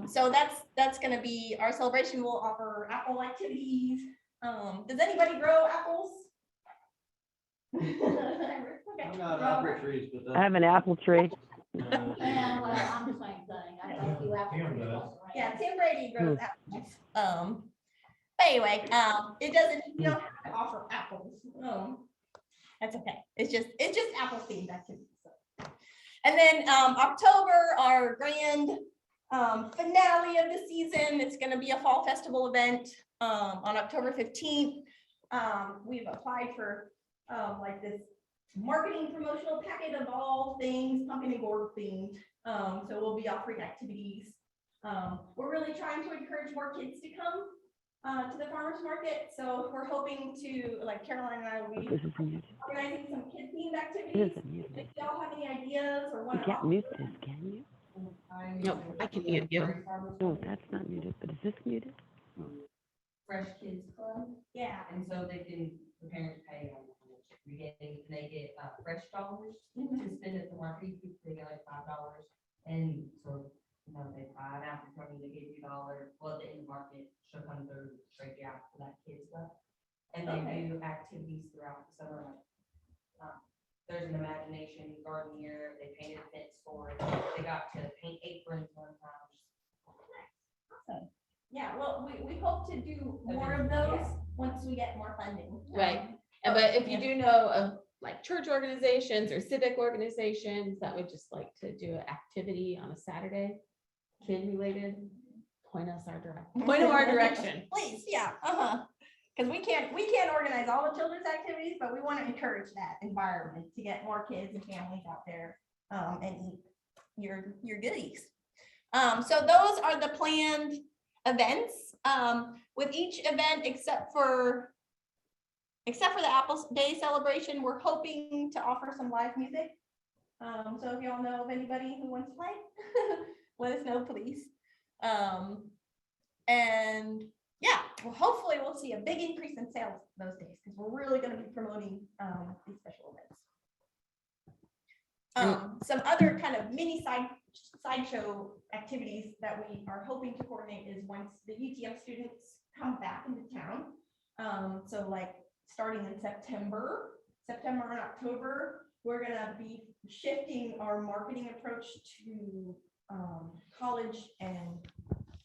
So that's gonna be our celebration. We'll offer apple activities. Does anybody grow apples? I'm not apple trees, but I have an apple tree. Well, I'm the same thing. I don't do apple Tim trees. does. Yeah, Tim Brady grows apples. But anyway, you don't have to offer apples. That's okay. It's just apple themed activities. So. And then October, our grand finale of the season, it's going to be a fall festival event on October 15th. We've applied for like this marketing promotional packet of all things pumpkin and gourd themed. So we'll be offering activities. We're really trying to encourage more kids to come to the farmers market. So we're hoping to, like Caroline and I will be organizing some kid themed activities. If y'all have any ideas or want to. You can't mute this, can you? No, I can mute you. No, that's not muted, but is this muted? Fresh Kids Club, Yeah. and so the parents pay, they get fresh dollars to spend at the market. They get like $5, and so they buy an apple from you, they give you $1. Well, at the end of the market, she'll come through, straight you out for that kid stuff. And they do activities throughout the summer. There's an imagination garden here. They painted a fence for it. They got to paint aprons one time. Awesome. Yeah, well, we hope to do more of those once we get more funding. Right. But if you do know of like church organizations or civic organizations that would just like to do an activity on a Saturday, kid related, point of our direction. Please, yeah, because we can't organize all the children's activities, but we want to encourage that environment to get more kids and families out there and eat your goodies. So those are the planned events. With each event except for the Apple Day celebration, we're hoping to offer some live music. So if y'all know of anybody who wants to play, let us know, please. And yeah, well, hopefully we'll see a big increase in sales those days because we're really going to be promoting these special events. Some other kind of mini sideshow activities that we are hoping to coordinate is once the UTM students come back into town. So like starting in September and October, we're gonna be shifting our marketing approach to college and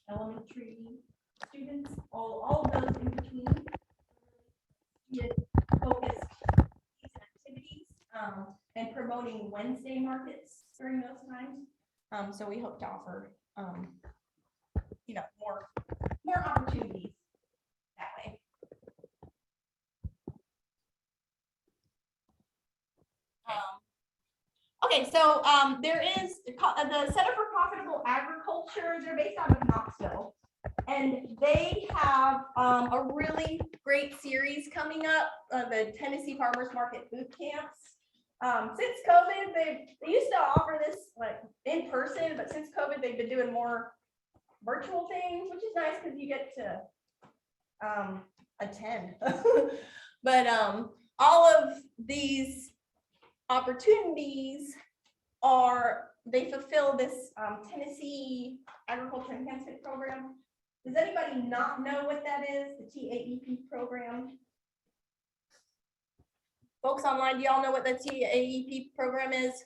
elementary students, all of those in between. Get focused activities and promoting Wednesday markets during those times. So we hope to offer more opportunities that way. Okay, so there is the Center for Profitable Agriculture. They're based out of Knoxville, and they have a really great series coming up, the Tennessee Farmers Market Boot Camps. Since COVID, they used to offer this like in person, but since COVID, they've been doing more virtual things, which is nice because you get to attend. But all of these opportunities they fulfill this Tennessee Agriculture Enhancement Program. Does anybody not know what that is? The TAEP program? Folks online, do y'all know what the TAEP program is?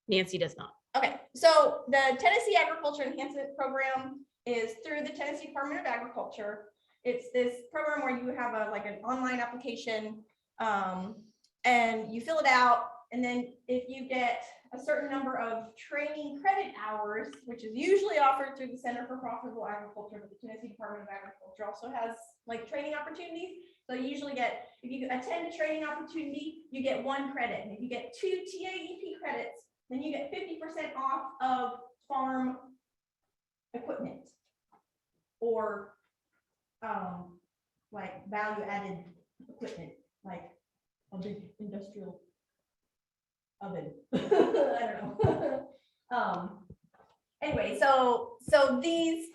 Nancy does not. Okay, so the Tennessee Agriculture Enhancement Program is through the Tennessee Department of Agriculture. It's this program where you have an online application and you fill it out. And then if you get a certain number of training credit hours, which is usually offered through the Center for Profitable Agriculture, but the Tennessee Department of Agriculture also has like training opportunities. So you usually get, if you attend a training opportunity, you get 1 credit. And if you get 2 TAEP credits, then you get 50% off of farm equipment or like value added equipment, like a big industrial oven. I don't know. Anyway, so these,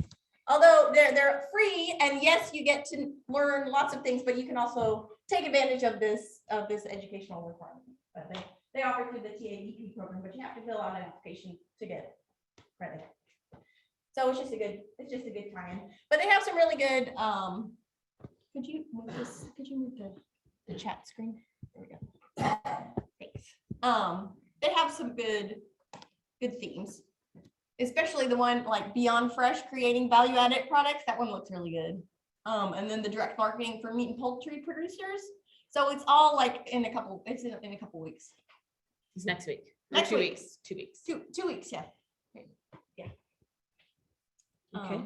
although they're free, and yes, you get to learn lots of things, but you can also take advantage of this educational requirement. But they offer through the TAEP program, but you have to fill out an application to get credit. So it's just a good time. But they have some really good. Could you move the chat screen? There we go. Thanks. They have some good themes, especially the one like Beyond Fresh, creating value-added products. That one looks really good. And then the direct marketing for meat and poultry producers. So it's all like in a couple weeks. It's next week. Next 2 week. weeks. 2 weeks. 2 weeks, yeah. Yeah. Okay.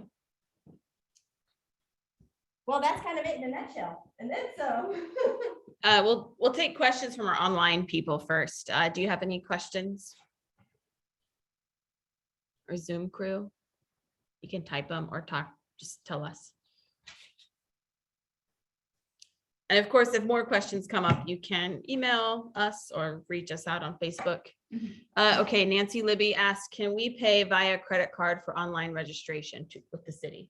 Well, that's kind of it in a nutshell. And then so. We'll take questions from our online people first. Do you have any questions? Or Zoom crew? You can type them or talk, just tell us. And of course, if more questions come up, you can email us or reach us out on Facebook. Okay, Nancy Libby asked, can we pay via credit card for online registration with the city?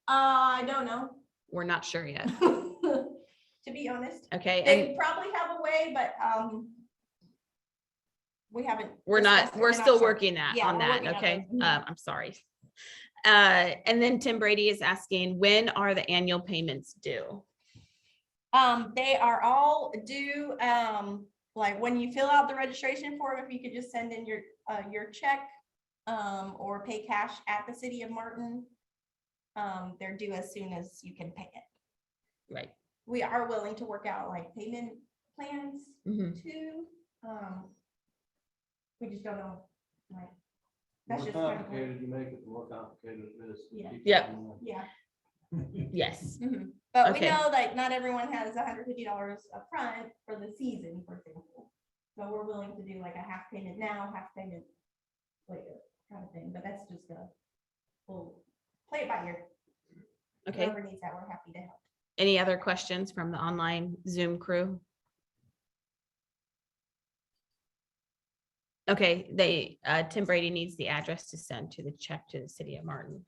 I don't know. We're not sure yet. To be honest. Okay. They probably have a way, but we haven't. We're still working Yeah, on we're that. working on Okay. those. I'm sorry. And then Tim Brady is asking, when are the annual payments due? They are all due, like when you fill out the registration form, if you could just send in your check or pay cash at the city of Martin. They're due as soon as you can pay it. Right. We are willing to work out like payment plans too. We just don't know like The That's more just kind of. complicated you make it, the more complicated it is. Yeah. Keep Yep. in mind. Yeah. Yes. But we Okay. know like not everyone has $150 upfront for the season, for example. So we're willing to do like a half payment now, half payment later kind of thing, but that's just we'll play it by ear. Okay. Whoever needs that, we're happy to help. Any other questions from the online Zoom crew? Okay, Tim Brady needs the address to send to the check to the city of Martin.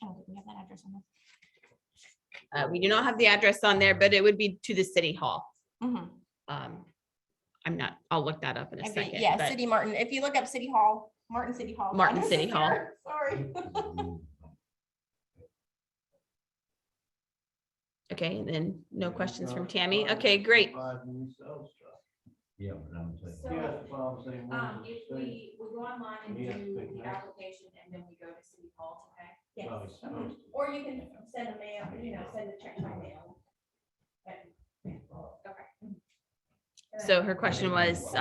Oh, do we have that address on this? We do not have the address on there, but it would be to the city hall. Mhm. I'll look that up in a Okay, second. yeah, but- City Martin. If you look up City Hall, Martin City Hall. Martin address City is Hall. there. Sorry. Okay, and then no questions from Tammy. Okay, great. 5 new sales trucks. Yeah, but I'm saying. So, He has to file the same ones as If the state. we go online and He has to do pick the that. application and then we go to City Hall to pay. Yes. Well, he's supposed to. Or you can send a mail, send a check by mail. So her question was,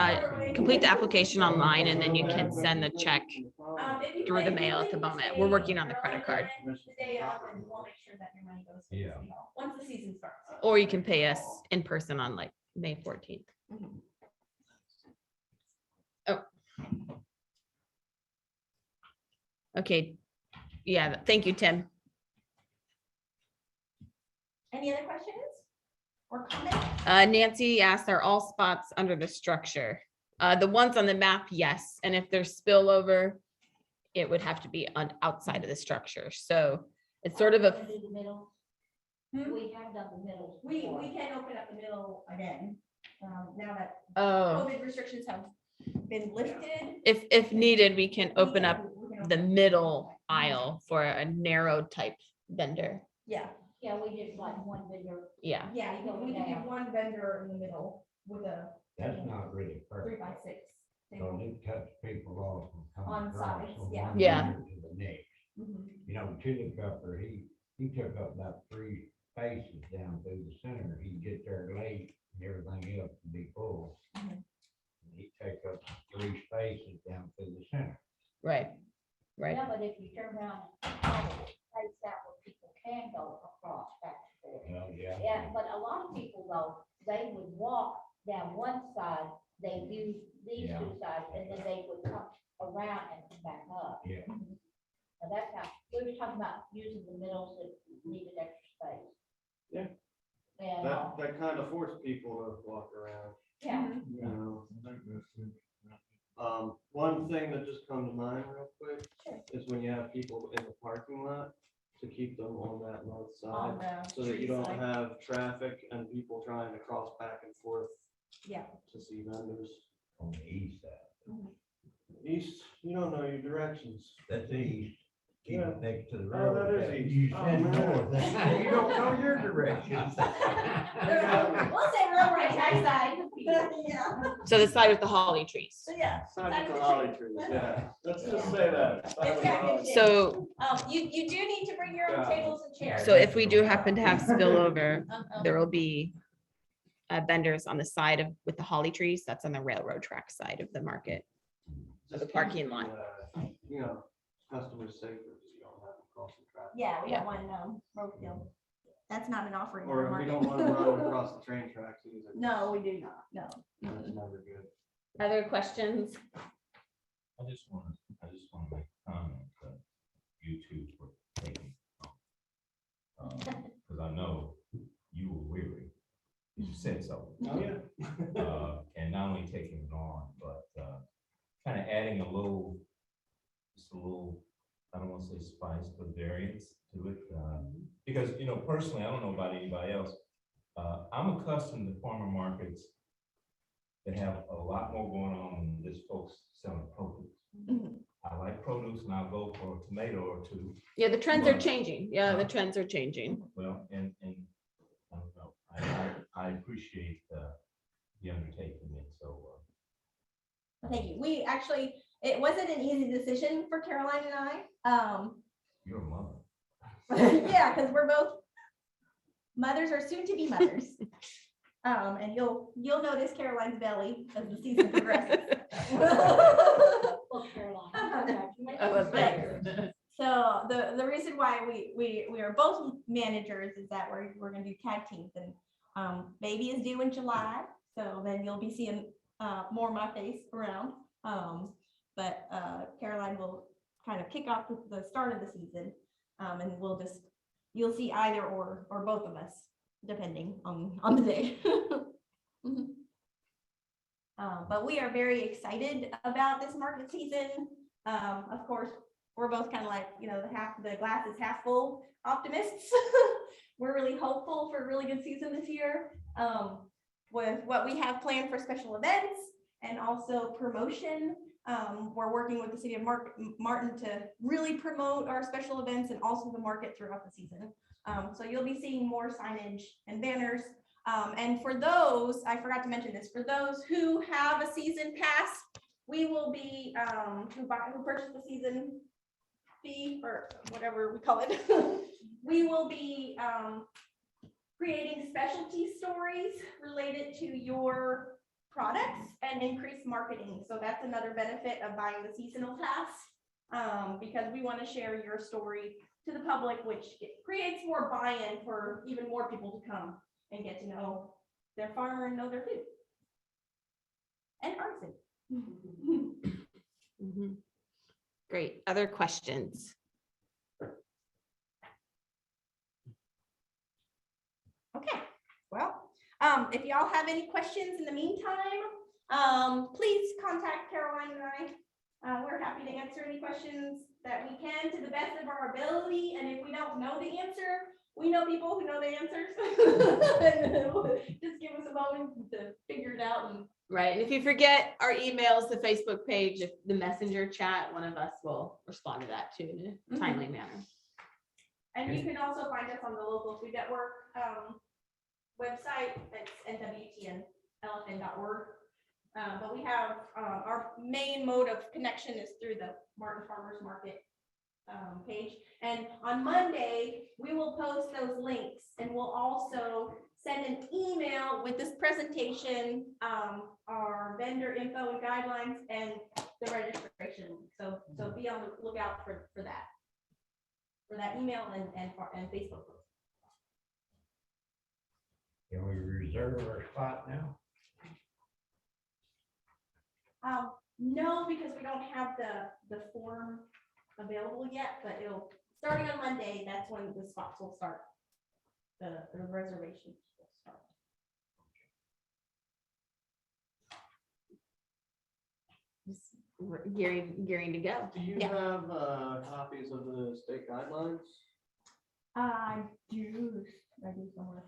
complete the application online and then you can send the check through the mail at the moment. We're working on the credit card. The day of, and we'll make sure that your money goes to the Yeah. City Hall, once the season starts. Or you can pay us in person on like May 14th. Mhm. Oh. Okay. Yeah, thank you, Tim. Any other questions or comments? Nancy asked, are all spots under the structure? The ones on the map, yes. And if there's spillover, it would have to be on outside of the structure. So it's sort of a, Do the middle. Hmm? We have done the middle. We before. can open up the middle again, now that oh, COVID restrictions have been lifted. if needed, we can open up the middle aisle for a narrow type vendor. Yeah, Yeah, we did like one vendor. Yeah. yeah, we can do one vendor in the middle with a That's not really 3 perfect. by 6. So it cuts people off from coming On across sides, from yeah. one Yeah. vendor to the next. Mhm. You know, Chili Pepper, he took up about 3 spaces down through the center. He'd get there late and everything else would be full. Mhm. He'd take up 3 spaces down through the center. Right. Right. Yeah, but if you turn around and place that where people can go across back there. Well, yeah. Yeah, but a lot of people though, they would walk down one side, they use these Yeah. two sides, and then they would come around and come back up. Yeah. So that's how, we were talking about using the middles that needed extra space. Yeah. And, That kind of forced people to walk around, yeah, you know. One thing that just comes to mind real quick is when you have people in the parking lot, to keep them on that north On side, the so that you tree don't side. have traffic and people trying to cross back and forth Yeah. to see vendors. On the east side. East, you don't know your directions. That's east. Keep Yeah. it next to the Oh, road. that is east. You Oh, said man. north. You don't know your directions. We'll say real right side. Yeah. So the side with the holly trees. So yeah. Side of the holly trees, yeah. Let's just say that. Side of the holly. So, You do need to bring your own tables and chairs. so if we do happen to have spillover, there will be vendors on the side of, with the holly trees, that's on the railroad track side of the market. Just the keep parking lot. You know, customers safer, because you don't have them crossing traffic. Yeah, we got one, roadkill. That's not an offering. in Or the we market. don't want to run across the train tracks either. No, we do not, no. That's never good. Other questions? I just want to make a comment that you two were taking. Because I know you were weary. You said so. Oh, yeah. And not only taking it on, but kind of adding a little, just a little, I don't want to say spice, but variance to it. Because, you know, personally, I don't know about anybody else. I'm accustomed to farmer markets that have a lot more going on than just folks selling produce. Mhm. I like produce and I'll go for a tomato or two. Yeah, the trends are changing. Yeah, the trends are changing. Well, and I don't know, I appreciate the undertaking and so. Thank you. We actually, it wasn't an easy decision for Caroline and I. You're a mother. Yeah, because we're both mothers or soon to be mothers. And you'll notice Caroline's belly as the season progresses. Well, Caroline. Oh, thanks. So the reason why we are both managers is that we're gonna do tag teams, and baby is due in July, so then you'll be seeing more of my face around. But Caroline will kind of kick off the start of the season, and you'll see either or both of us, depending on the day. But we are very excited about this market season. Of course, we're both kind of like, the glass is half full optimists. We're really hopeful for a really good season this year, with what we have planned for special events and also promotion. We're working with the city of Martin to really promote our special events and also the market throughout the season. So you'll be seeing more signage and banners. And for those, I forgot to mention this, for those who have a season pass, we will be, who purchased the season fee or whatever we call it, we will be creating specialty stories related to your products and increased marketing. So that's another benefit of buying the seasonal pass, because we want to share your story to the public, which creates more buy-in for even more people to come and get to know their farmer and know their food and artisan. Great. Other questions? Okay, well, if y'all have any questions in the meantime, please contact Caroline and I. We're happy to answer any questions that we can to the best of our ability. And if we don't know the answer, we know people who know the answers. Just give us a moment to figure it out. Right. And if you forget our emails, the Facebook page, if the messenger chat, one of us will respond to that too in a timely manner. And you can also find us on the local food network website. It's nwtnlfn.org. But we have our main mode of connection is through the Martin Farmers Market page. And on Monday, we will post those links, and we'll also send an email with this presentation, our vendor info and guidelines, and the registration. So be on the lookout for that email and Facebook post. Can we reserve our spot now? No, because we don't have the form available yet, but starting on Monday, that's when the spots will start. The reservations will start. Just gearing to go. Do you have copies of the state guidelines? I do somewhere.